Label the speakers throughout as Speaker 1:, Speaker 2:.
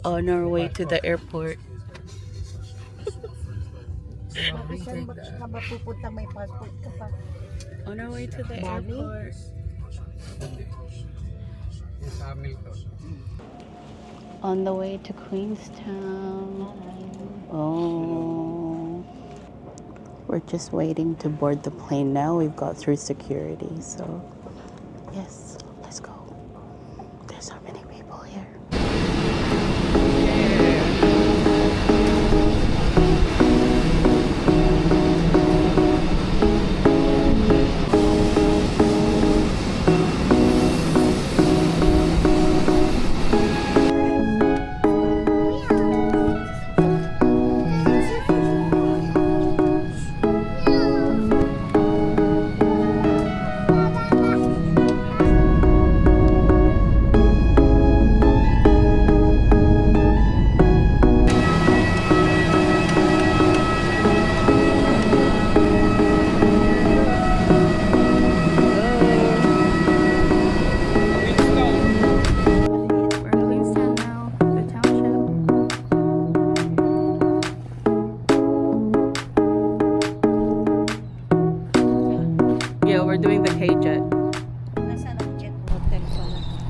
Speaker 1: on our way to the airport. On our way to the airport. On the way to Queenstown. Oh. We're just waiting to board the plane now. We've got through security, so yes, let's go. There's so many people here.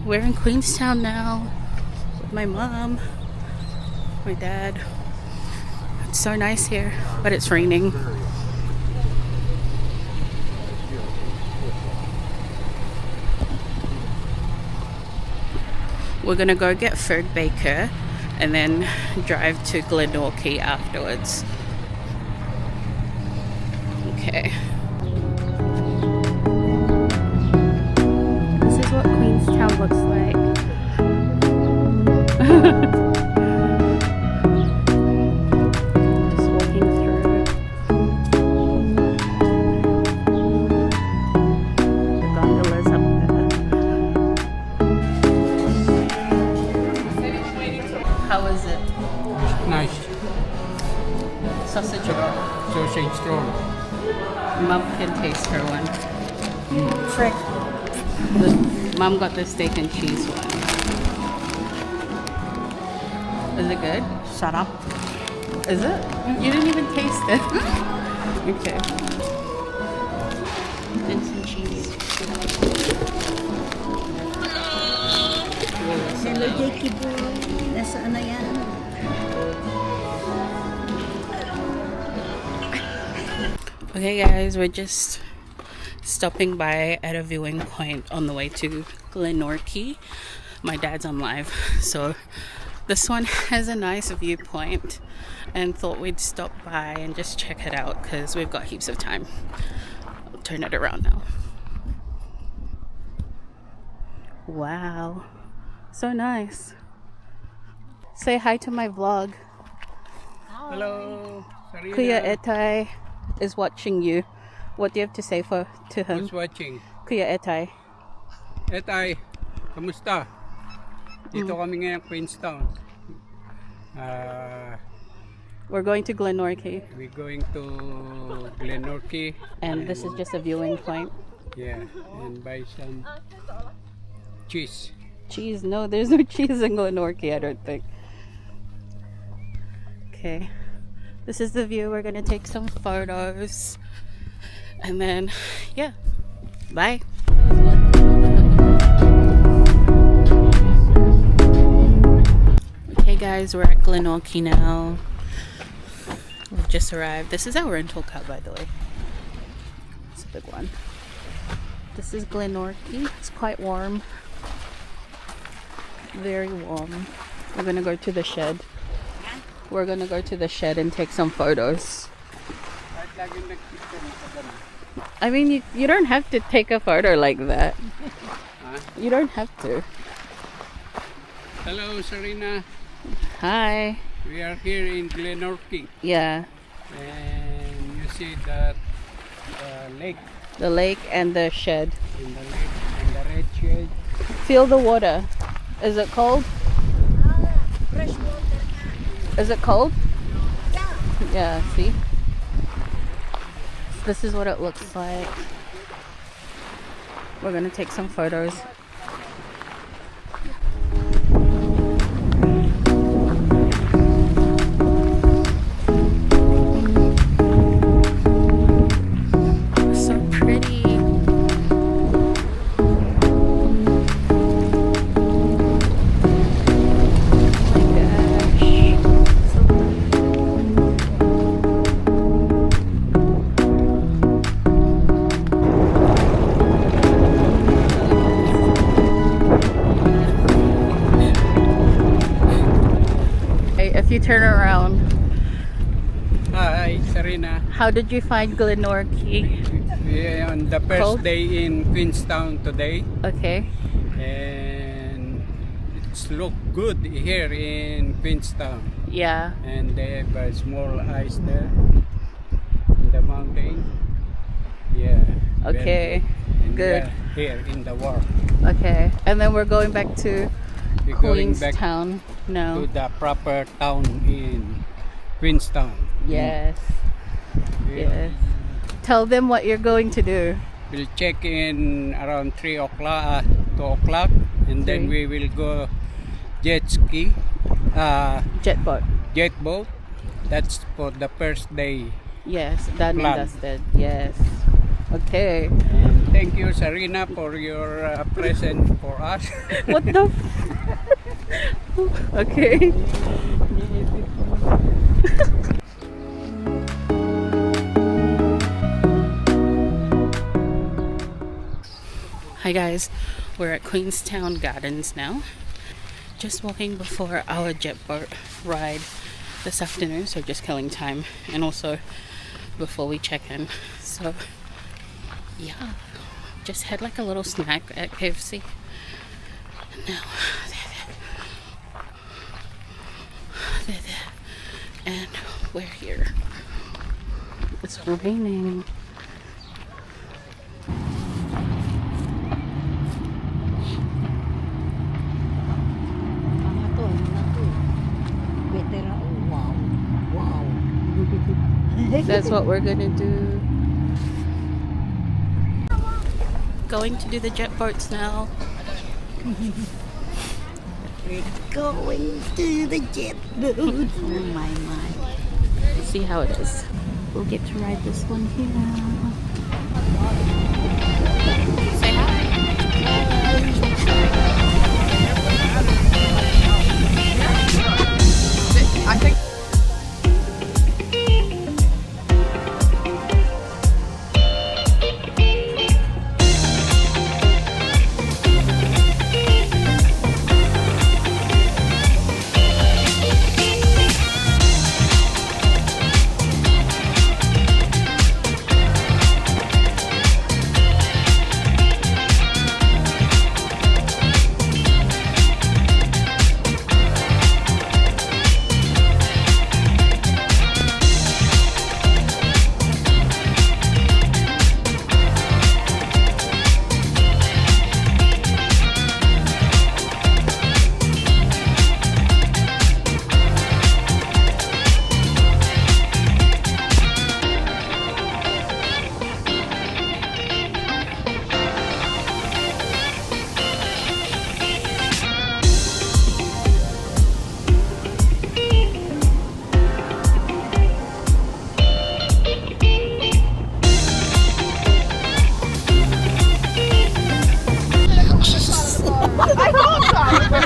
Speaker 1: We're in Queenstown now with my mom, my dad. It's so nice here, but it's raining. We're gonna go get Ferd Baker and then drive to Glenorchy afterwards. Okay. This is what Queenstown looks like. Just walking through. The gondolas up there. How is it?
Speaker 2: Nice.
Speaker 1: Sausage roll.
Speaker 2: Sausage roll.
Speaker 1: Mom can taste her one.
Speaker 3: Frick.
Speaker 1: Mom got the steak and cheese one. Is it good?
Speaker 3: Shut up.
Speaker 1: Is it? You didn't even taste it. Okay. And some cheese.
Speaker 3: Hello, Jakey boy. Nasaan na yan?
Speaker 1: Okay guys, we're just stopping by at a viewing point on the way to Glenorchy. My dad's on live, so this one has a nice viewpoint and thought we'd stop by and just check it out because we've got heaps of time. I'll turn it around now. Wow, so nice. Say hi to my vlog.
Speaker 2: Hello, Sarina.
Speaker 1: Kuya Etay is watching you. What do you have to say to him?
Speaker 2: Who's watching?
Speaker 1: Kuya Etay.
Speaker 2: Etay, kamusta? Dito kami ngayon, Queenstown.
Speaker 1: We're going to Glenorchy.
Speaker 2: We're going to Glenorchy.
Speaker 1: And this is just a viewing point.
Speaker 2: Yeah, and buy some cheese.
Speaker 1: Cheese? No, there's no cheese in Glenorchy, I don't think. Okay. This is the view. We're gonna take some photos. And then, yeah. Bye. Okay guys, we're at Glenorchy now. We've just arrived. This is our rental car, by the way. It's a big one. This is Glenorchy. It's quite warm. Very warm. We're gonna go to the shed. We're gonna go to the shed and take some photos. I mean, you don't have to take a photo like that.
Speaker 2: Huh?
Speaker 1: You don't have to.
Speaker 2: Hello, Sarina.
Speaker 1: Hi.
Speaker 2: We are here in Glenorchy.
Speaker 1: Yeah.
Speaker 2: And you see that lake.
Speaker 1: The lake and the shed.
Speaker 2: In the lake and the red shade.
Speaker 1: Feel the water. Is it cold?
Speaker 3: Fresh water.
Speaker 1: Is it cold?
Speaker 3: Yeah.
Speaker 1: Yeah, see? This is what it looks like. We're gonna take some photos. if you turn around.
Speaker 2: Hi, Sarina.
Speaker 1: How did you find Glenorchy?
Speaker 2: We're on the first
Speaker 1: Cold?
Speaker 2: day in Queenstown today,
Speaker 1: Okay.
Speaker 2: and it's look good here in Queenstown.
Speaker 1: Yeah.
Speaker 2: And they have a small ice there in the mountain. Yeah. very
Speaker 1: Okay.
Speaker 2: And
Speaker 1: Good.
Speaker 2: we are here in the war.
Speaker 1: Okay. And then we're going back to
Speaker 2: We're going back
Speaker 1: Queenstown.
Speaker 2: to
Speaker 1: No.
Speaker 2: the proper town in Queenstown.
Speaker 1: Yes.
Speaker 2: Yeah.
Speaker 1: Yes. Tell them what you're going to do.
Speaker 2: We'll check in around 3 o'clock, 2 o'clock, and then we will go jet ski,
Speaker 1: Jet boat.
Speaker 2: jet boat. That's for the first day.
Speaker 1: Yes. Done
Speaker 2: Plan.
Speaker 1: and dusted. Yes. Okay.
Speaker 2: And thank you, Sarina, for your present for us.
Speaker 1: What the? Okay. Hi guys, we're at Queenstown Gardens now. Just walking before our jet boat ride this afternoon, so just killing time, and also before we check in. So yeah, just had like a little snack at KFC. And now they're there. And we're here. It's raining. That's what we're gonna do. Going to do the jet boats now.
Speaker 3: We're going to the jet boat. Oh my.
Speaker 1: Let's see how it is. We'll get to ride this one here. Say hi. I think.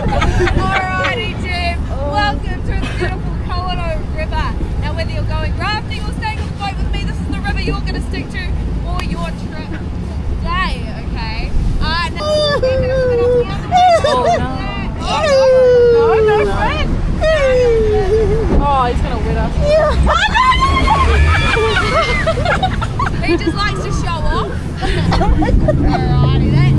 Speaker 4: Alrighty, Jim. Welcome to the beautiful Colorado River. Now, whether you're going rafting or staying on the boat with me, this is the river you're going to stick to for your trip today, okay? Now, we're going to spin off the other way.
Speaker 1: Oh no.
Speaker 4: No, friend.
Speaker 1: Oh, he's gonna wet us.
Speaker 4: He just likes to show off. Alrighty then.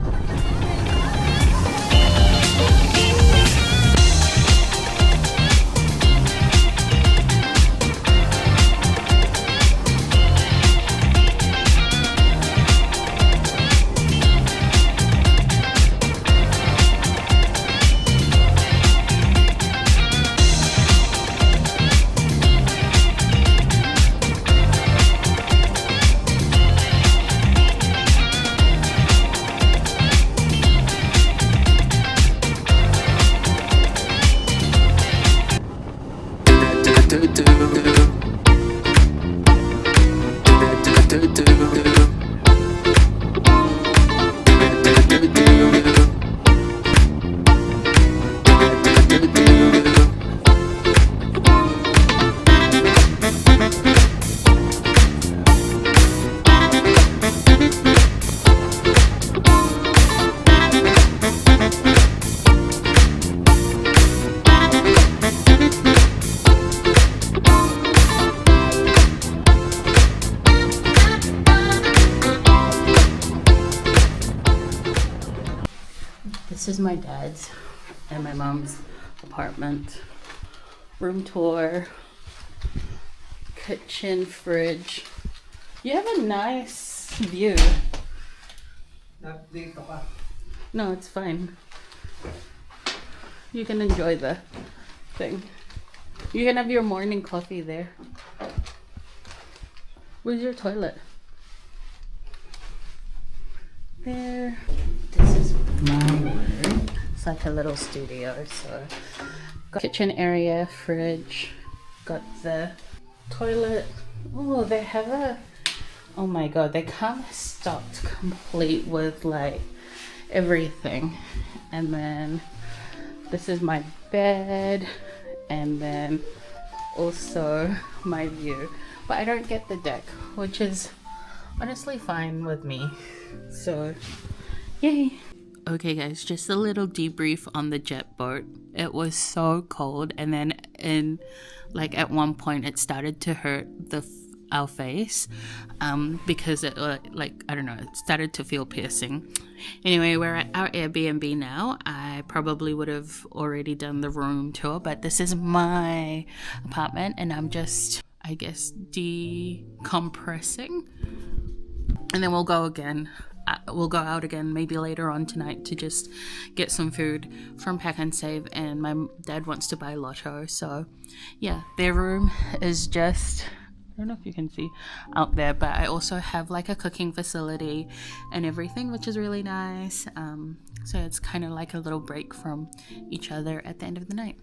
Speaker 1: my dad's and my mom's apartment. Room tour, kitchen, fridge. You have a nice view. No, it's fine. You can enjoy the thing. You can have your morning coffee there. Where's your toilet? There. This is my room. It's like a little studio. So, got kitchen area, fridge. Got the toilet. Oh, they have a. Oh my god, they come stocked complete with like everything. And then this is my bed, and then also my view. But I don't get the deck, which is honestly fine with me. So, yay. Okay guys, just a little debrief on the jet boat. It was so cold, and then at one point it started to hurt our face because it I don't know, it started to feel piercing. Anyway, we're at our Airbnb now. I probably would have already done the room tour, but this is my apartment and I'm just, I guess, decompressing, and then we'll go out again maybe later on tonight to just get some food from Pack and Save, and my dad wants to buy Lotto. So yeah, their room is just, I don't know if you can see out there, but I also have like a cooking facility and everything, which is really nice. So it's kind of like a little break from each other at the end of the night.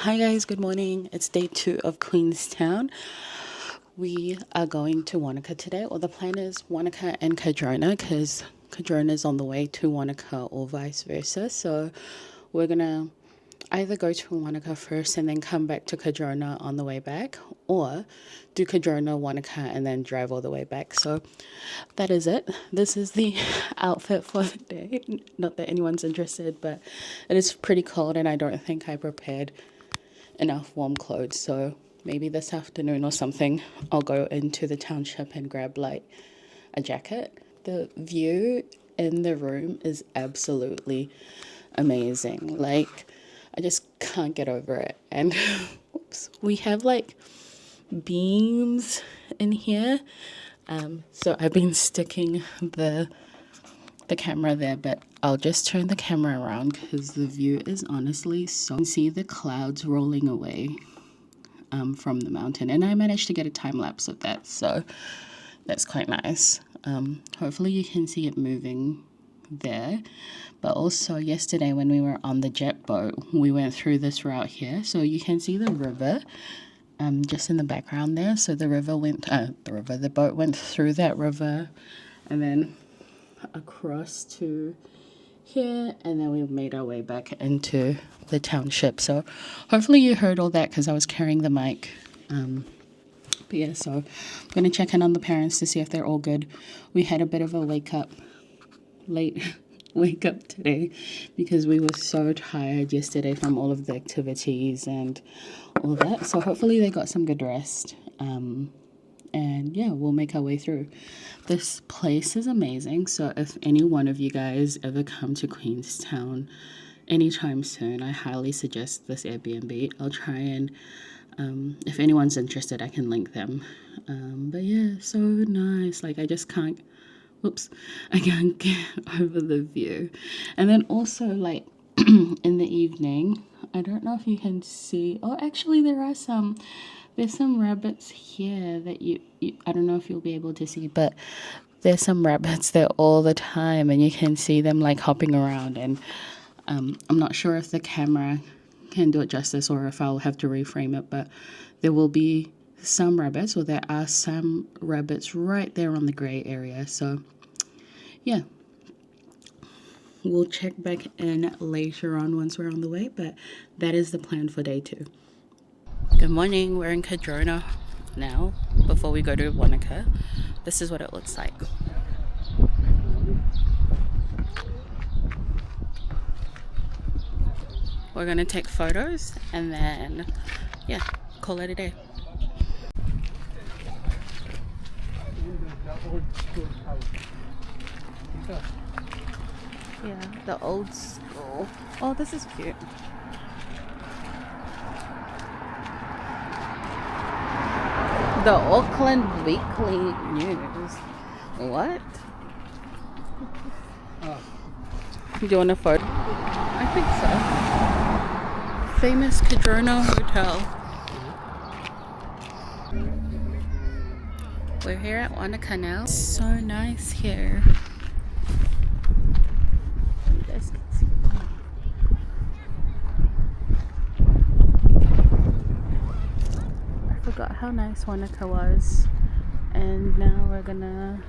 Speaker 1: Hi guys, good morning. It's day 2 of Queenstown. We are going to Wanaka today, or the plan is Wanaka and Cardrona, because Cardrona is on the way to Wanaka or vice versa. So we're gonna either go to Wanaka first and then come back to Cardrona on the way back, or do Cardrona, Wanaka, and then drive all the way back. So that is it. This is the outfit for the day. Not that anyone's interested, but it is pretty cold and I don't think I prepared enough warm clothes. So maybe this afternoon or something I'll go into the township and grab like a jacket. The view in the room is absolutely amazing. Like, I just can't get over it. And oops, we have like beams in here. So I've been sticking the camera there, but I'll just turn the camera around because the view is honestly so. You can see the clouds rolling away from the mountain, and I managed to get a time lapse of that, so that's quite nice. Hopefully you can see it moving there. But also yesterday when we were on the jet boat, we went through this route here, so you can see the river just in the background there. So the boat went through that river and then across to here, and then we made our way back into the township. So hopefully you heard all that because I was carrying the mic. But yeah, so I'm gonna check in on the parents to see if they're all good. We had a bit of a late wake up today because we were so tired yesterday from all of the activities and all that. So hopefully they got some good rest. And yeah, we'll make our way through. This place is amazing. So if any one of you guys ever come to Queenstown anytime soon, I highly suggest this Airbnb. I'll try and, if anyone's interested, I can link them. But yeah, so nice. Like, I can't get over the view. And then also, like, in the evening, I don't know if you can see, oh, actually there's some rabbits here that you I don't know if you'll be able to see, but there's some rabbits there all the time, and you can see them like hopping around. And I'm not sure if the camera can do it justice or if I'll have to reframe it, but there will be some rabbits, or there are some rabbits right there on the gray area. So yeah, we'll check back in later on once we're on the way, but that is the plan for day 2. Good morning, we're in Cardrona now before we go to Wanaka. This is what it looks like. We're gonna take photos and then, yeah, call it a day. Yeah, the old school. Oh, this is cute. The Auckland Weekly News. What? Do you want a photo? I think so. Famous Cardrona Hotel. We're here at Wanaka now. So nice here. You guys can see. I forgot how nice Wanaka was. And now we're gonna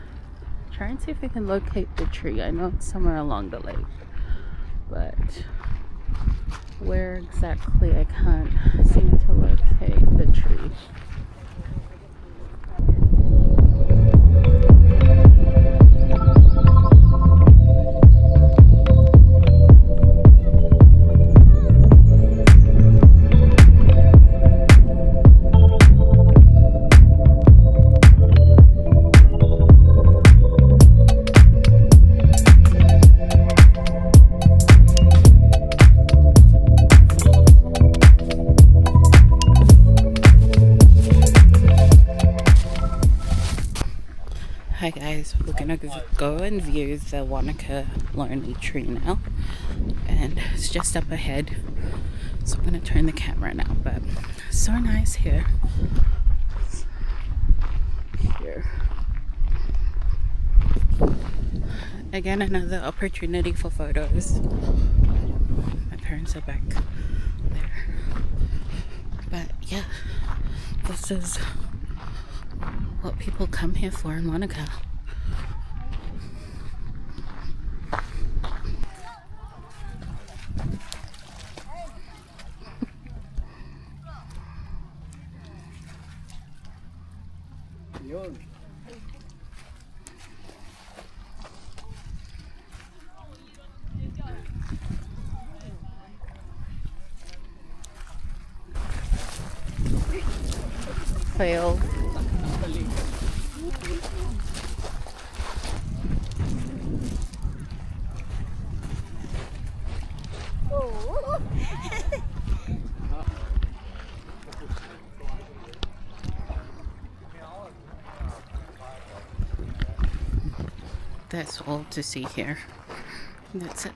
Speaker 1: try and see if we can locate the tree. I know it's somewhere along the lake, but where exactly I can't seem to locate the tree. Hi guys, we're gonna go and view the Wanaka lonely tree now, and it's just up ahead, so I'm gonna turn the camera now. But so nice here. Again, another opportunity for photos. My parents are back there, but yeah, this is what people come here for in Wanaka. Fail. That's all to see here. That's it.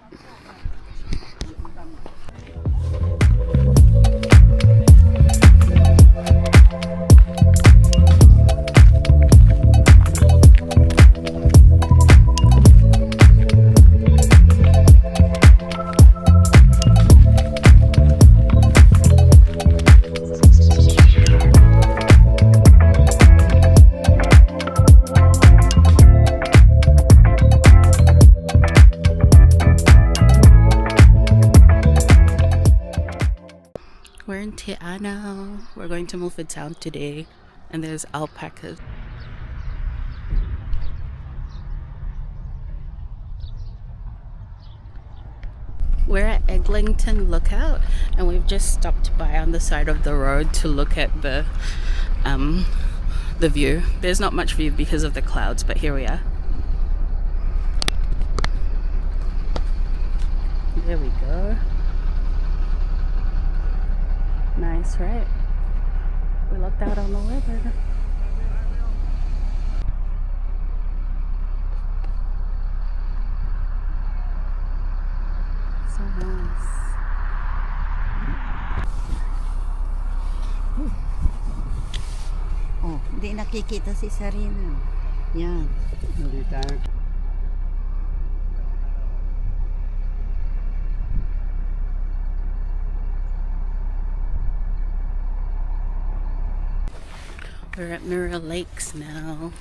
Speaker 1: We're in Tiana. We're going to Milford Sounds today, and there's alpacas. We're at Eglinton Lookout, and we've just stopped by on the side of the road to look at the view. There's not much view because of the clouds, but here we are. There we go. Nice, right? We looked out on the weather. So nice.
Speaker 3: Oh, hindi nakikita si Sarina. Yan.
Speaker 2: Hindi tayo.
Speaker 1: We're at Mirror Lakes now.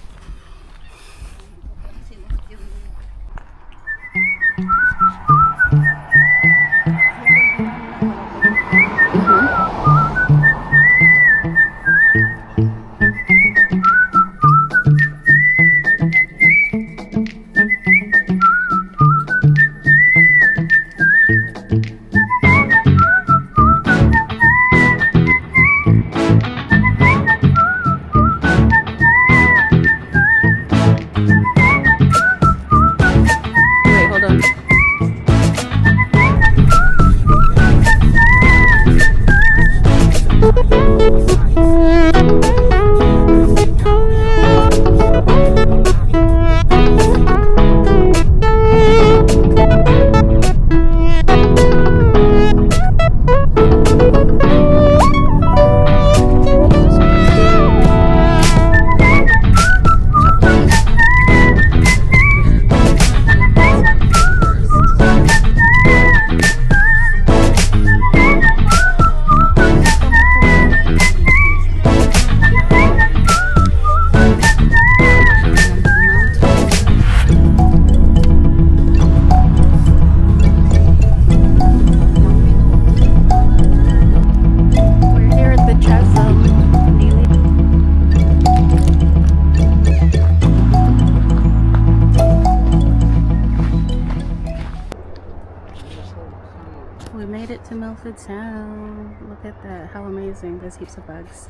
Speaker 1: We made it to Milford Sound. Look at that. How amazing. There's heaps of bugs.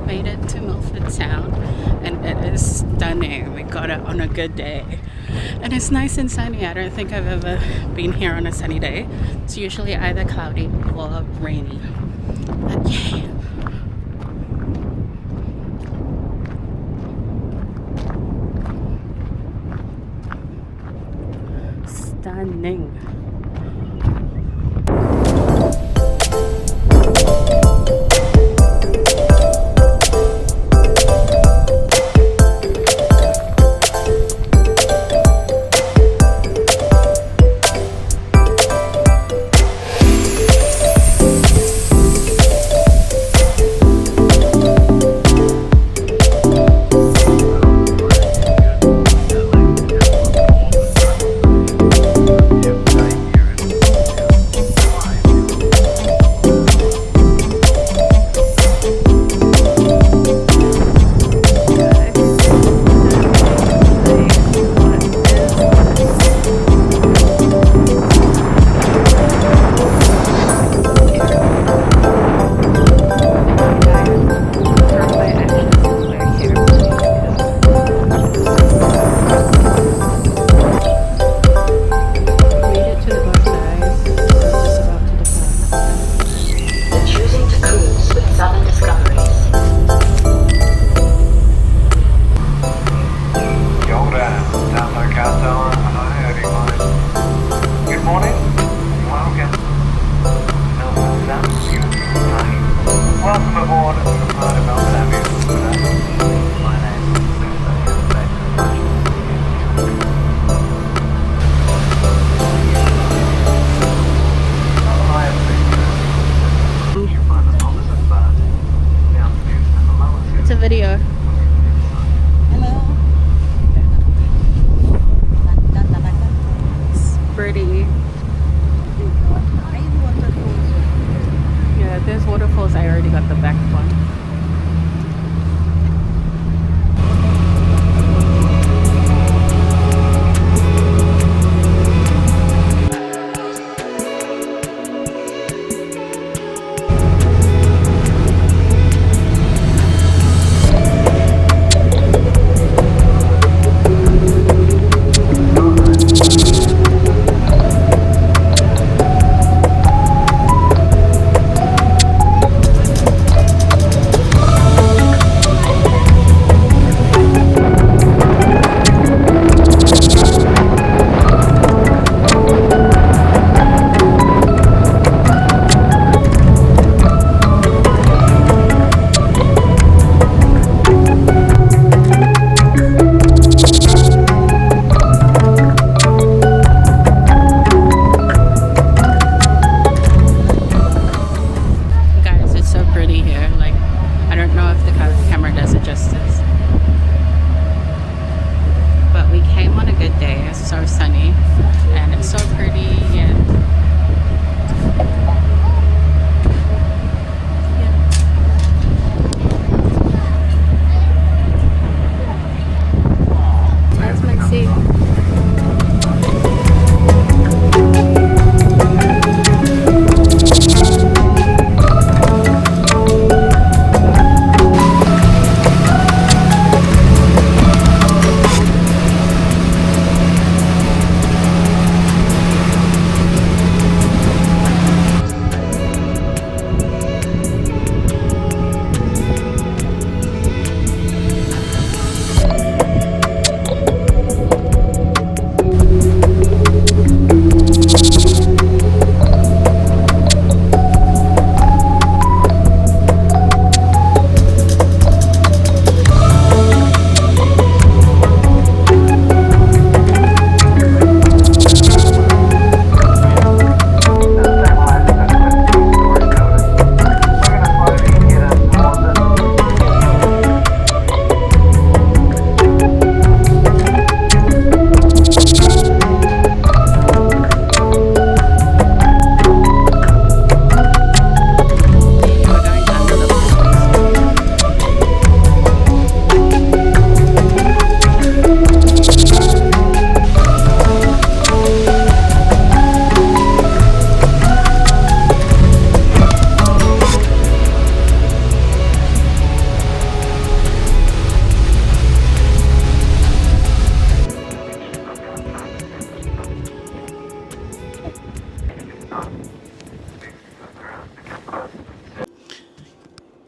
Speaker 1: Made it to Milford Sound and it is stunning. We got it on a good day and it's nice and sunny. I don't think I've ever been here on a sunny day. It's usually either cloudy or rainy, but yay. Stunning. It's a video. It's pretty. Yeah, there's waterfalls. I already got the back one.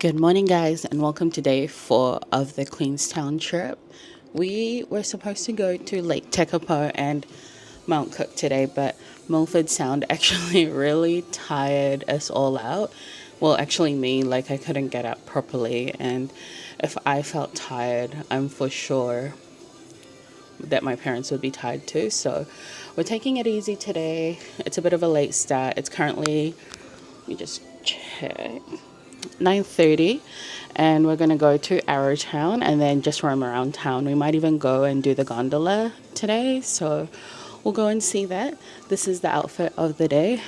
Speaker 1: Good morning, guys, and welcome to day 4 of the Queenstown trip. We were supposed to go to Lake Tekapo and Mount Cook today, but Milford Sound actually really tired us all out. Well, actually me, like I couldn't get up properly, and if I felt tired, I'm for sure that my parents would be tired too. So we're taking it easy today. It's a bit of a late start. It's currently, let me just check, 9:30, and we're gonna go to Arrowtown and then just roam around town. We might even go and do the gondola today, so we'll go and see that. This is the outfit of the day.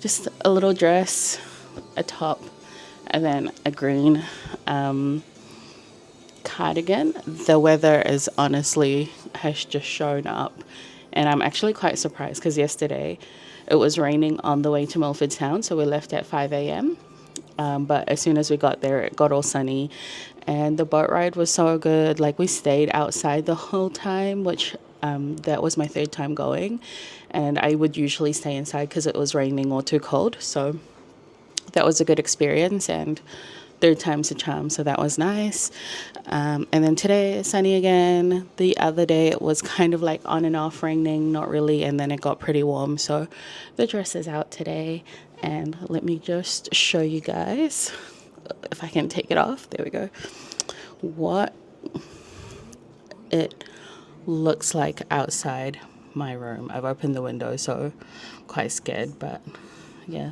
Speaker 1: Just a little dress, a top, and then a green cardigan. The weather is honestly has just shown up, and I'm actually quite surprised because yesterday it was raining on the way to Milford Sound, so we left at 5 a.m. But as soon as we got there, it got all sunny, and the boat ride was so good. Like, we stayed outside the whole time, which that was my third time going, and I would usually stay inside because it was raining or too cold. So that was a good experience, and third time's a charm, so that was nice. And then today, sunny again. The other day, it was kind of like on and off raining, not really, and then it got pretty warm. So the dress is out today, and let me just show you guys, if I can take it off. There we go. What it looks like outside my room. I've opened the window, so I'm quite scared, but yeah.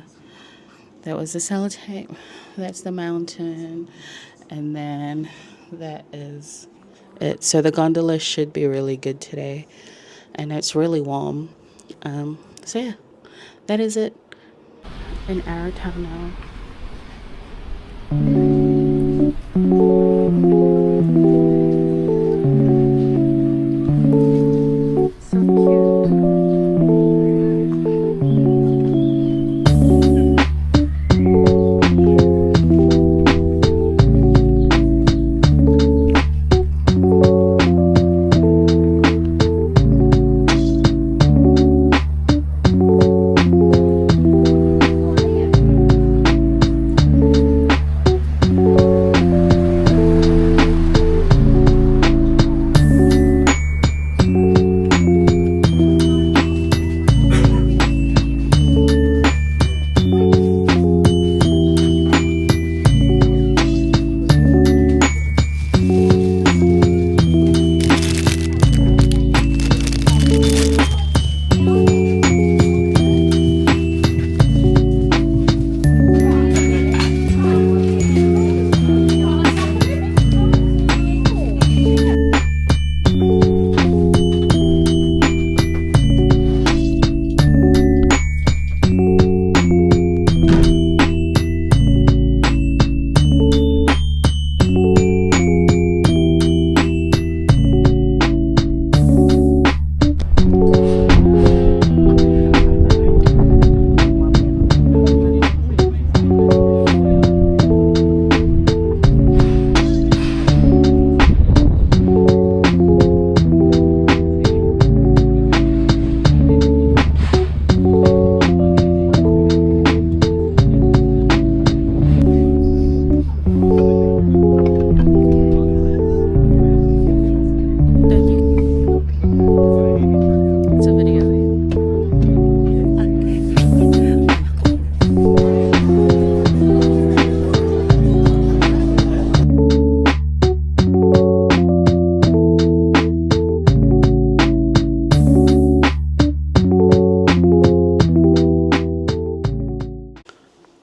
Speaker 1: That was the sellotape. That's the mountain. And then that is it. So the gondola should be really good today. And it's really warm. So yeah, that is it. In Arrowtown now. So cute.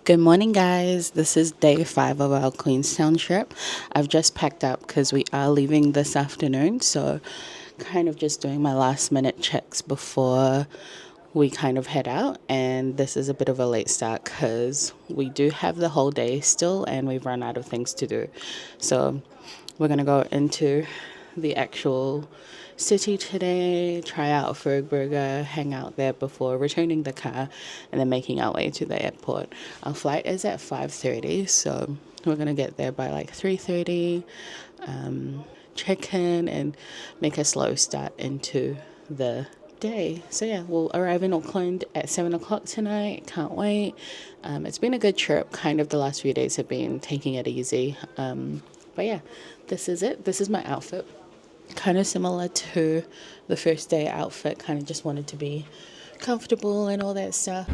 Speaker 1: Good morning, guys. This is day 5 of our Queenstown trip. I've just packed up because we are leaving this afternoon, so kind of just doing my last minute checks before we kind of head out. And this is a bit of a late start because we do have the whole day still and we've run out of things to do. So we're going to go into the actual city today, try out Ferg Burger, hang out there before returning the car and then making our way to the airport. Our flight is at 5:30, so we're gonna get there by like 3:30, check in and make a slow start into the day. So yeah, we'll arrive in Auckland at 7 o'clock tonight. Can't wait. It's been a good trip. Kind of the last few days have been taking it easy. But yeah, this is it. This is my outfit. Kind of similar to the first day outfit. Kind of just wanted to be comfortable and all that stuff.